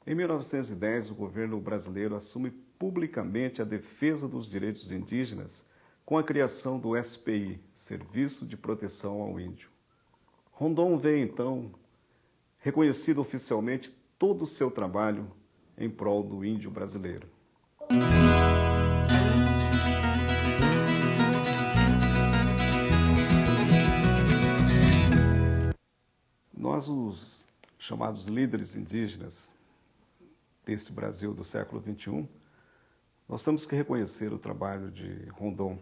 Em 1910, o governo brasileiro assume publicamente a defesa dos direitos indígenas com a criação do SPI, Serviço de Proteção ao Índio. Rondon vê, então, reconhecido oficialmente todo o seu trabalho em prol do índio brasileiro. Nós, os chamados líderes indígenas desse Brasil do século XXI, nós temos que reconhecer o trabalho de Rondon,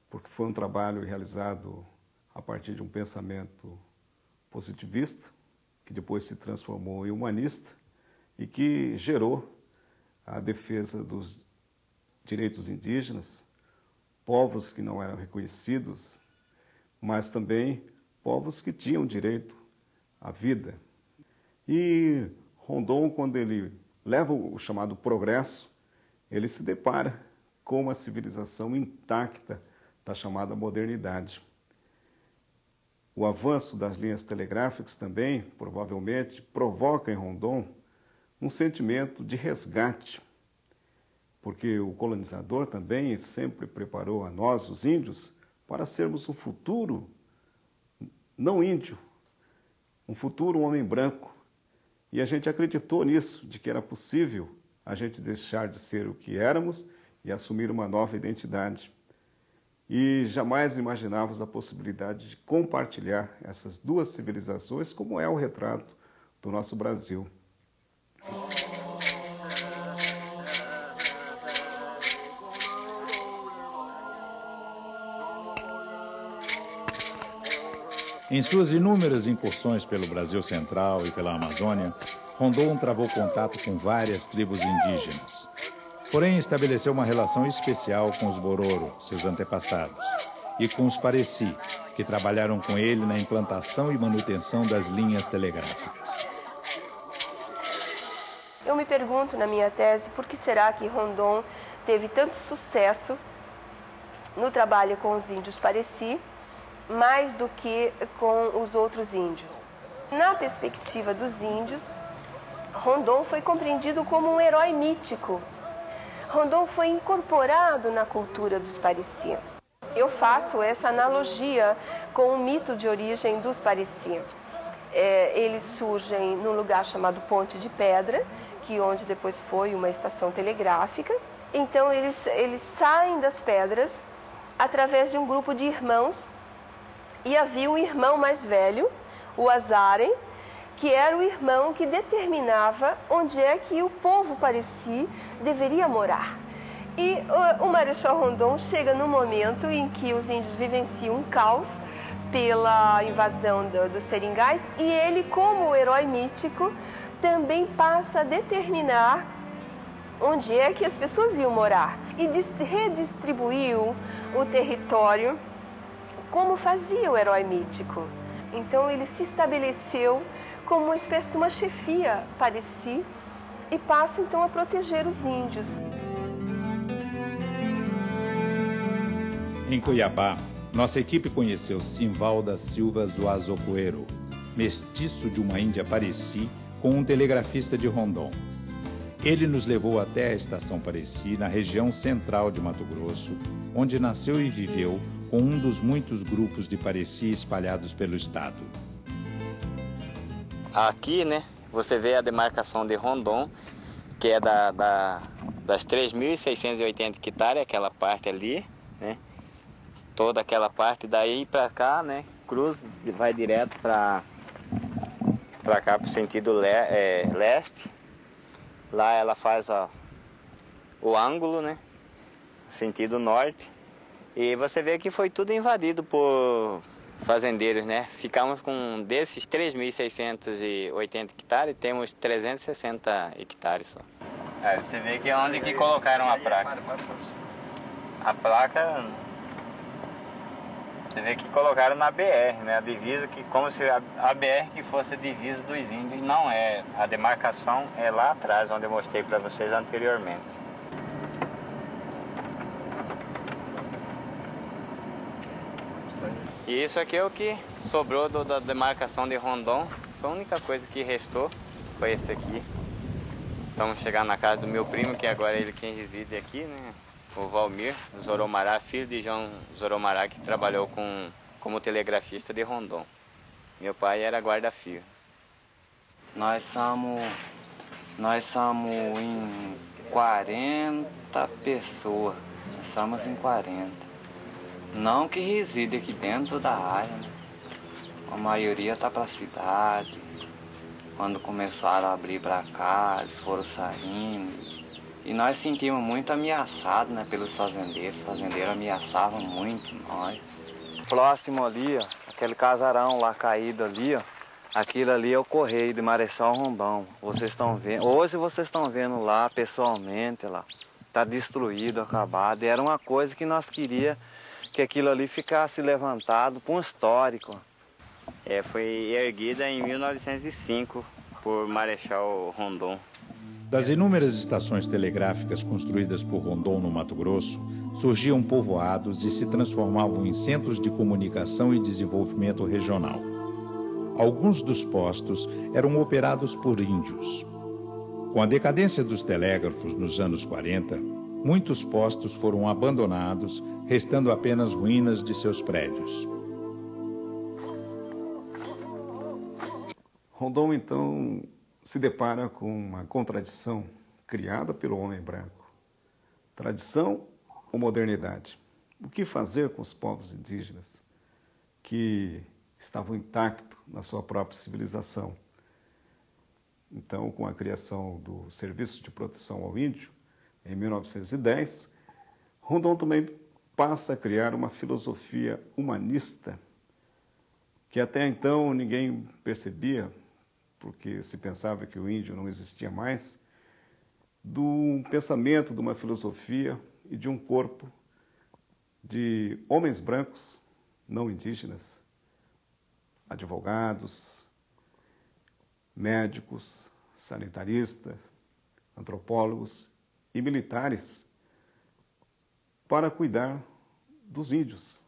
porque foi um trabalho realizado a partir de um pensamento positivista, que depois se transformou em humanista e que gerou a defesa dos direitos indígenas, povos que não eram reconhecidos, mas também povos que tinham direito à vida. E Rondon, quando ele leva o chamado progresso, ele se depara com uma civilização intacta da chamada modernidade. O avanço das linhas telegráficas também, provavelmente, provoca em Rondon um sentimento de resgate, porque o colonizador também sempre preparou a nós, os índios, para sermos um futuro não índio, um futuro homem branco. E a gente acreditou nisso, de que era possível a gente deixar de ser o que éramos e assumir uma nova identidade. E jamais imaginávamos a possibilidade de compartilhar essas duas civilizações, como é o retrato do nosso Brasil. Em suas inúmeras incursões pelo Brasil Central e pela Amazônia, Rondon travou contato com várias tribos indígenas. Porém, estabeleceu uma relação especial com os Bororo, seus antepassados, e com os Pareci, que trabalharam com ele na implantação e manutenção das linhas telegráficas. Eu me pergunto na minha tese por que será que Rondon teve tanto sucesso no trabalho com os índios Pareci, mais do que com os outros índios. Na perspectiva dos índios, Rondon foi compreendido como um herói mítico. Rondon foi incorporado na cultura dos Pareci. Eu faço essa analogia com o mito de origem dos Pareci. Eles surgem num lugar chamado Ponte de Pedra, que onde depois foi uma estação telegráfica. Então eles saem das pedras através de um grupo de irmãos. E havia um irmão mais velho, o Azarem, que era o irmão que determinava onde é que o povo Pareci deveria morar. E o Marechal Rondon chega no momento em que os índios vivenciam um caos pela invasão dos seringais, e ele, como o herói mítico, também passa a determinar onde é que as pessoas iam morar e redistribuiu o território como fazia o herói mítico. Então ele se estabeleceu como uma espécie de uma chefia Pareci e passa então a proteger os índios. Em Cuiabá, nossa equipe conheceu Simval da Silva Zuazocoeiro, mestiço de uma índia Pareci com um telegrafista de Rondon. Ele nos levou até a estação Pareci, na região central de Mato Grosso, onde nasceu e viveu com um dos muitos grupos de Pareci espalhados pelo estado. Aqui, né, você vê a demarcação de Rondon, que é das 3.680 hectares, aquela parte ali, né, toda aquela parte daí para cá, né, cruza, vai direto para cá, para o sentido leste. Lá ela faz o ângulo, né, sentido norte. E você vê que foi tudo invadido por fazendeiros, né? Ficamos com, desses 3.680 hectares, temos 360 hectares só. Você vê que é onde que colocaram a placa. A placa, você vê que colocaram na BR, né? A divisa, que como se a BR que fosse a divisa dos índios, não é. A demarcação é lá atrás, onde eu mostrei para vocês anteriormente. E isso aqui é o que sobrou da demarcação de Rondon. Foi a única coisa que restou, foi esse aqui. Estamos chegando na casa do meu primo, que agora é ele quem reside aqui, né? O Valmir Zoromará, filho de João Zoromará, que trabalhou como telegrafista de Rondon. Meu pai era guarda-fio. Nós somos em 40 pessoas. Nós somos em 40. Não que reside aqui dentro da área, né? A maioria está para a cidade. Quando começaram a abrir para cá, eles foram saindo. E nós sentimos muito ameaçados, né, pelos fazendeiros. Os fazendeiros ameaçavam muito nós. Próximo ali, ó, aquele casarão lá caído ali, ó. Aquilo ali é o Correio de Marechal Rondon. Vocês estão vendo. Hoje vocês estão vendo lá pessoalmente lá. Está destruído, acabado. E era uma coisa que nós queríamos que aquilo ali ficasse levantado para um histórico. Foi erguida em 1905 por Marechal Rondon. Das inúmeras estações telegráficas construídas por Rondon no Mato Grosso, surgiam povoados e se transformavam em centros de comunicação e desenvolvimento regional. Alguns dos postos eram operados por índios. Com a decadência dos telégrafos nos anos 40, muitos postos foram abandonados, restando apenas ruínas de seus prédios. Rondon, então, se depara com uma contradição criada pelo homem branco. Tradição ou modernidade? O que fazer com os povos indígenas que estavam intactos na sua própria civilização? Então, com a criação do Serviço de Proteção ao Índio, em 1910, Rondon também passa a criar uma filosofia humanista que até então ninguém percebia, porque se pensava que o índio não existia mais, do pensamento, de uma filosofia e de um corpo de homens brancos, não indígenas, advogados, médicos, sanitaristas, antropólogos e militares para cuidar dos índios.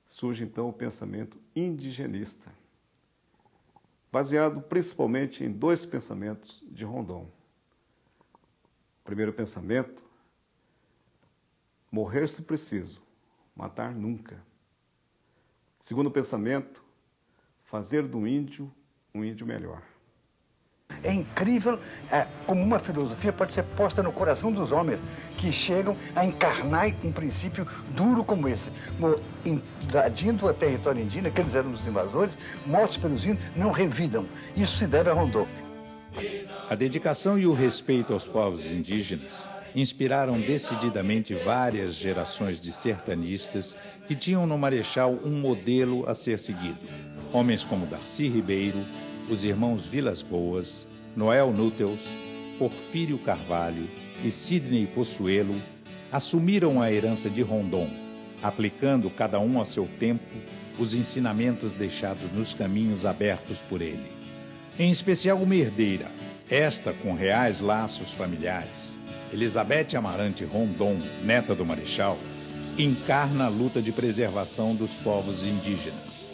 Surge então o pensamento indigenista, baseado principalmente em dois pensamentos de Rondon. O primeiro pensamento: morrer se preciso, matar nunca. Segundo pensamento: fazer do índio um índio melhor. É incrível como uma filosofia pode ser posta no coração dos homens que chegam a encarnar um princípio duro como esse. Invadindo o território indígena, que eles eram os invasores, mortos pelos índios, não revidam. Isso se deve a Rondon. A dedicação e o respeito aos povos indígenas inspiraram decididamente várias gerações de sertanistas que tinham no Marechal um modelo a ser seguido. Homens como Darcy Ribeiro, os irmãos Vilas Boas, Noel Núteus, Porfírio Carvalho e Sidney Possuelo assumiram a herança de Rondon, aplicando cada um a seu tempo os ensinamentos deixados nos caminhos abertos por ele. Em especial uma herdeira, esta com reais laços familiares, Elizabeth Amarante Rondon, neta do Marechal, encarna a luta de preservação dos povos indígenas.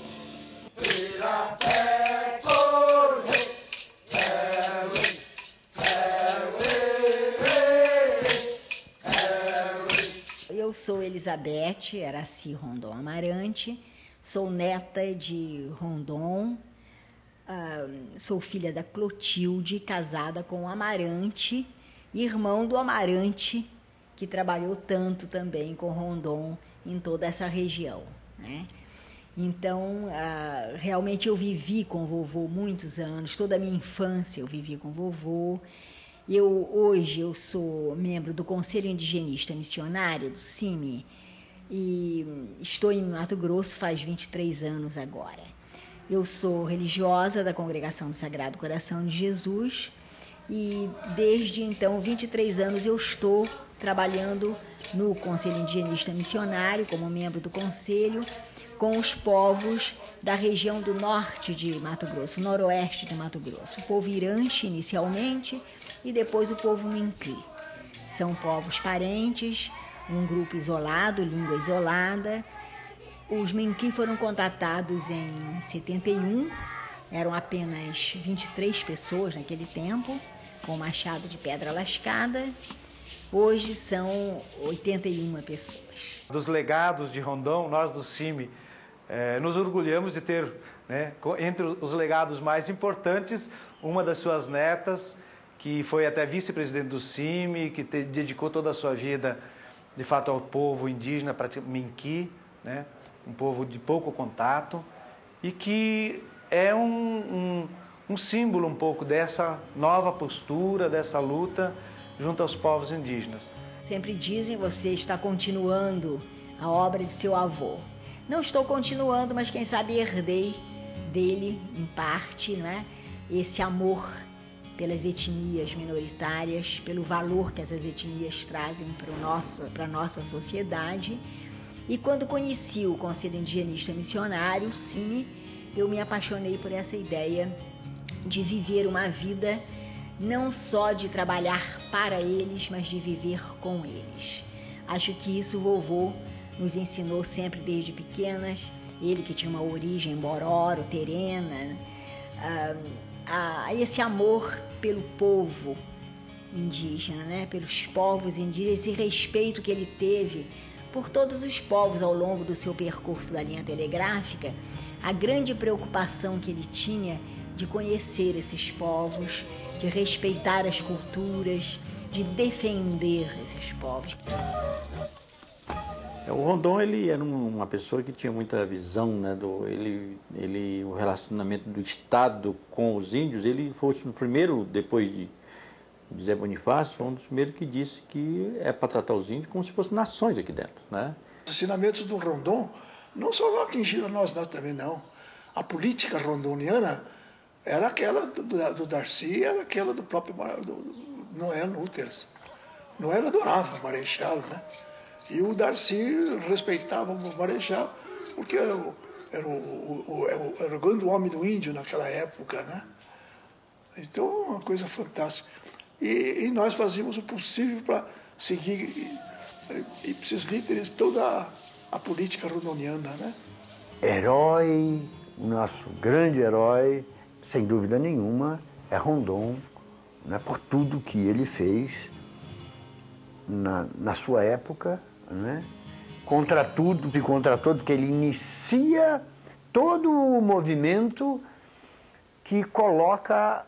Eu sou Elizabeth Araci Rondon Amarante, sou neta de Rondon, sou filha da Clotilde, casada com o Amarante, irmão do Amarante, que trabalhou tanto também com Rondon em toda essa região, né? Então, realmente eu vivi com o vovô muitos anos, toda a minha infância eu vivi com o vovô. Hoje eu sou membro do Conselho Indigenista Missionário, do CIMI, e estou em Mato Grosso faz 23 anos agora. Eu sou religiosa da Congregação do Sagrado Coração de Jesus e desde então, 23 anos, eu estou trabalhando no Conselho Indigenista Missionário como membro do Conselho com os povos da região do norte de Mato Grosso, noroeste de Mato Grosso. O povo Iranche inicialmente e depois o povo Minkli. São povos parentes, um grupo isolado, língua isolada, Os Minqui foram contatados em 71, eram apenas 23 pessoas naquele tempo, com machado de pedra lascada. Hoje são 81 pessoas. Dos legados de Rondon, nós do CIMI nos orgulhamos de ter, né, entre os legados mais importantes, uma das suas netas, que foi até vice-presidente do CIMI, que dedicou toda a sua vida, de fato, ao povo indígena Minqui, né, um povo de pouco contato, e que é um símbolo um pouco dessa nova postura, dessa luta junto aos povos indígenas. Sempre dizem, você está continuando a obra de seu avô. Não estou continuando, mas quem sabe herdei dele, em parte, né, esse amor pelas etnias minoritárias, pelo valor que essas etnias trazem para a nossa sociedade. E quando conheci o Conselho Indigenista Missionário, sim, eu me apaixonei por essa ideia de viver uma vida não só de trabalhar para eles, mas de viver com eles. Acho que isso o vovô nos ensinou sempre desde pequenas, ele que tinha uma origem bororo, terena, esse amor pelo povo indígena, né? Pelos povos indígenas, esse respeito que ele teve por todos os povos ao longo do seu percurso da linha telegráfica, a grande preocupação que ele tinha de conhecer esses povos, de respeitar as culturas, de defender esses povos. O Rondon, ele era uma pessoa que tinha muita visão, né, o relacionamento do Estado com os índios. Ele foi o primeiro, depois de Zé Bonifácio, foi um dos primeiros que disse que é para tratar os índios como se fossem nações aqui dentro, né? Os ensinamentos do Rondon não só atingiram nós também não. A política rondoniana era aquela do Darcy, era aquela do próprio Noé Núteres. Noé adorava o Marechal, né? E o Darcy respeitava o Marechal, porque era o grande homem do índio naquela época, né? Então, uma coisa fantástica. E nós fazíamos o possível para seguir esses líderes, toda a política rondoniana, né? Herói, nosso grande herói, sem dúvida nenhuma, é Rondon, né, por tudo que ele fez na sua época, né, contra tudo e contra todo, que ele inicia todo o movimento que coloca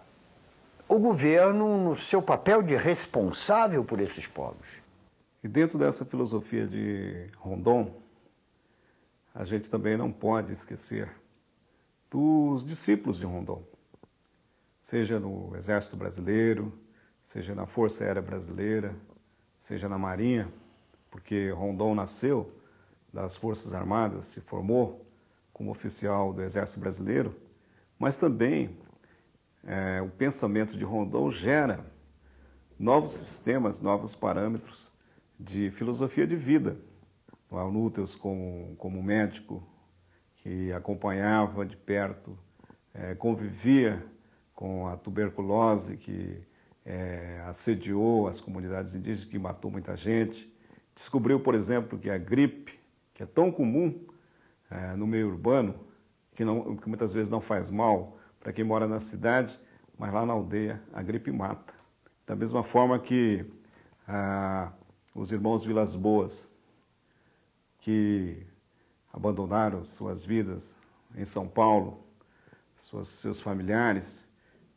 o governo no seu papel de responsável por esses povos. E dentro dessa filosofia de Rondon, a gente também não pode esquecer dos discípulos de Rondon, seja no Exército Brasileiro, seja na Força Aérea Brasileira, seja na Marinha, porque Rondon nasceu das Forças Armadas, se formou como oficial do Exército Brasileiro, mas também o pensamento de Rondon gera novos sistemas, novos parâmetros de filosofia de vida. O Núteus como médico que acompanhava de perto, convivia com a tuberculose que assediou as comunidades indígenas, que matou muita gente. Descobriu, por exemplo, que a gripe, que é tão comum no meio urbano, que muitas vezes não faz mal para quem mora na cidade, mas lá na aldeia a gripe mata. Da mesma forma que os irmãos Vilas Boas, que abandonaram suas vidas em São Paulo, seus familiares,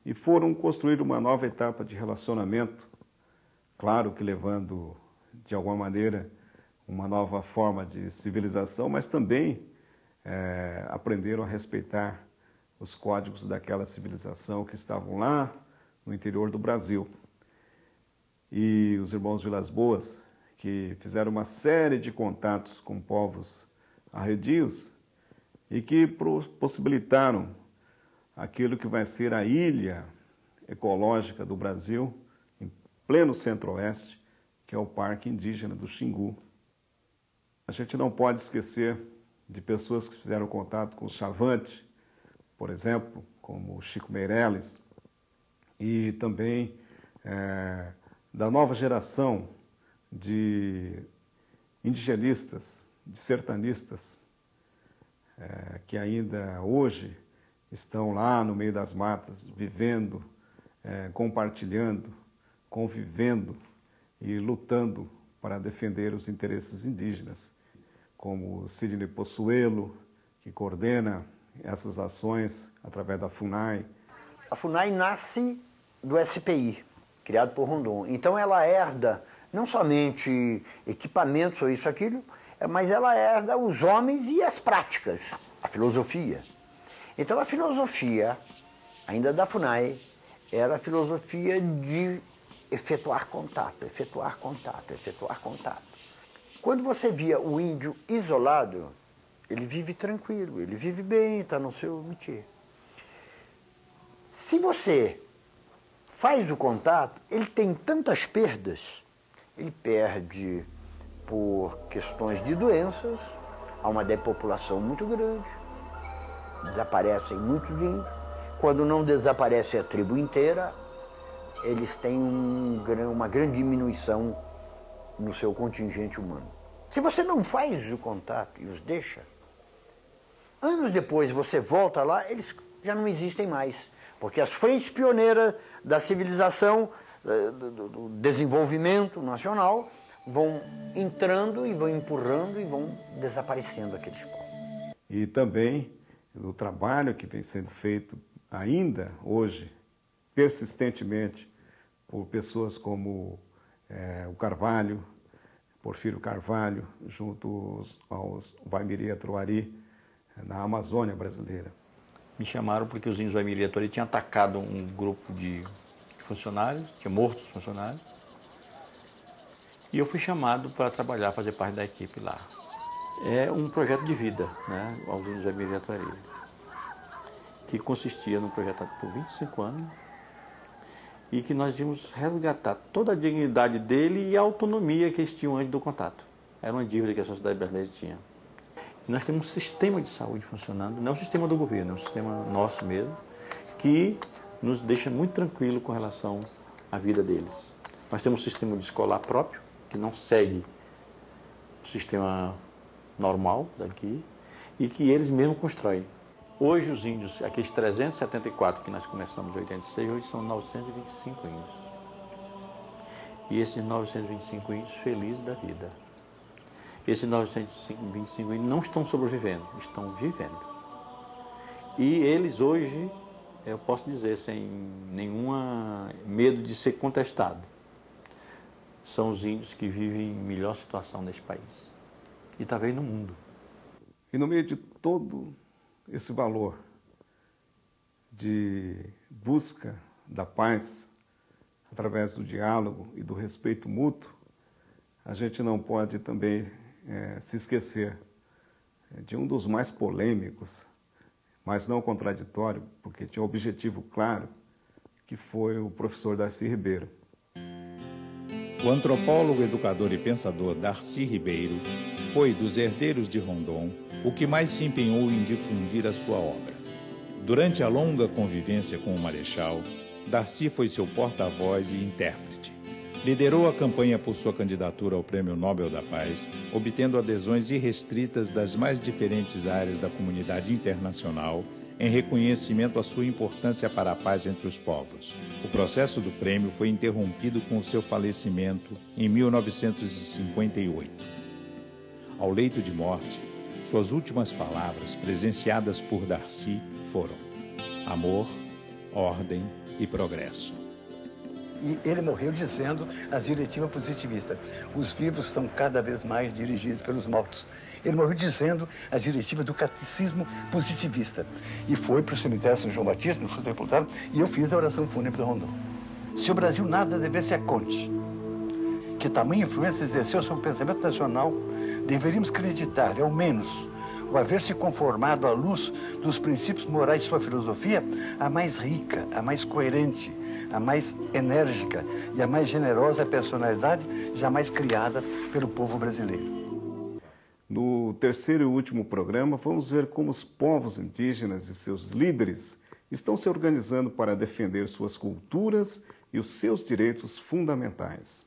e foram construir uma nova etapa de relacionamento, claro que levando, de alguma maneira, uma nova forma de civilização, mas também aprenderam a respeitar os códigos daquela civilização que estavam lá no interior do Brasil. E os irmãos Vilas Boas, que fizeram uma série de contatos com povos arredios e que possibilitaram aquilo que vai ser a ilha ecológica do Brasil, em pleno centro-oeste, que é o Parque Indígena do Xingu. A gente não pode esquecer de pessoas que fizeram contato com o Chavante, por exemplo, como o Chico Meirelles, e também da nova geração de indigenistas, de sertanistas, que ainda hoje estão lá no meio das matas, vivendo, compartilhando, convivendo e lutando para defender os interesses indígenas, como Sidney Possuelo, que coordena essas ações através da FUNAI. A FUNAI nasce do SPI, criado por Rondon. Então ela herda não somente equipamentos ou isso, aquilo, mas ela herda os homens e as práticas, a filosofia. Então a filosofia, ainda da FUNAI, era a filosofia de efetuar contato, efetuar contato, efetuar contato. Quando você via o índio isolado, ele vive tranquilo, ele vive bem, está no seu métier. Se você faz o contato, ele tem tantas perdas, ele perde por questões de doenças, há uma depopulação muito grande, desaparecem muitos índios. Quando não desaparece a tribo inteira, eles têm uma grande diminuição no seu contingente humano. Se você não faz o contato e os deixa, anos depois você volta lá, eles já não existem mais. Porque as frentes pioneiras da civilização, do desenvolvimento nacional, vão entrando e vão empurrando e vão desaparecendo aqueles povos. E também o trabalho que vem sendo feito ainda hoje, persistentemente, por pessoas como o Carvalho, Porfírio Carvalho, junto aos Waimiri Atuari, na Amazônia brasileira. Me chamaram porque os índios Waimiri Atuari tinham atacado um grupo de funcionários, tinha morto os funcionários, e eu fui chamado para trabalhar, fazer parte da equipe lá. É um projeto de vida, né, aos índios Waimiri Atuari, que consistia num projeto por 25 anos, e que nós íamos resgatar toda a dignidade dele e a autonomia que eles tinham antes do contato. Era uma dívida que a sociedade brasileira tinha. E nós temos um sistema de saúde funcionando, não é um sistema do governo, é um sistema nosso mesmo, que nos deixa muito tranquilo com relação à vida deles. Nós temos um sistema de escolar próprio, que não segue o sistema normal daqui, e que eles mesmos constroem. Hoje os índios, aqueles 374 que nós começamos em 86, hoje são 925 índios. E esses 925 índios felizes da vida. Esses 925 índios não estão sobrevivendo, estão vivendo. E eles hoje, eu posso dizer sem nenhum medo de ser contestado, são os índios que vivem em melhor situação nesse país. E talvez no mundo. E no meio de todo esse valor de busca da paz, através do diálogo e do respeito mútuo, a gente não pode também se esquecer de um dos mais polêmicos, mas não contraditório, porque tinha um objetivo claro, que foi o professor Darcy Ribeiro. O antropólogo, educador e pensador Darcy Ribeiro foi, dos herdeiros de Rondon, o que mais se empenhou em difundir a sua obra. Durante a longa convivência com o Marechal, Darcy foi seu porta-voz e intérprete. Liderou a campanha por sua candidatura ao Prêmio Nobel da Paz, obtendo adesões irrestritas das mais diferentes áreas da comunidade internacional, em reconhecimento à sua importância para a paz entre os povos. O processo do prêmio foi interrompido com o seu falecimento em 1958. Ao leito de morte, suas últimas palavras, presenciadas por Darcy, foram: amor, ordem e progresso. E ele morreu dizendo as diretivas positivistas: os vivos são cada vez mais dirigidos pelos mortos. Ele morreu dizendo as diretivas do catecismo positivista. E foi para o cemitério São João Batista, no Fuso Sepultado, e eu fiz a oração fúnebre do Rondon. Se o Brasil nada devesse a Conte, que tamanha influência exerceu sobre o pensamento nacional, deveríamos acreditar, ao menos, o haver se conformado à luz dos princípios morais de sua filosofia, a mais rica, a mais coerente, a mais enérgica e a mais generosa personalidade jamais criada pelo povo brasileiro. No terceiro e último programa, vamos ver como os povos indígenas e seus líderes estão se organizando para defender suas culturas e os seus direitos fundamentais.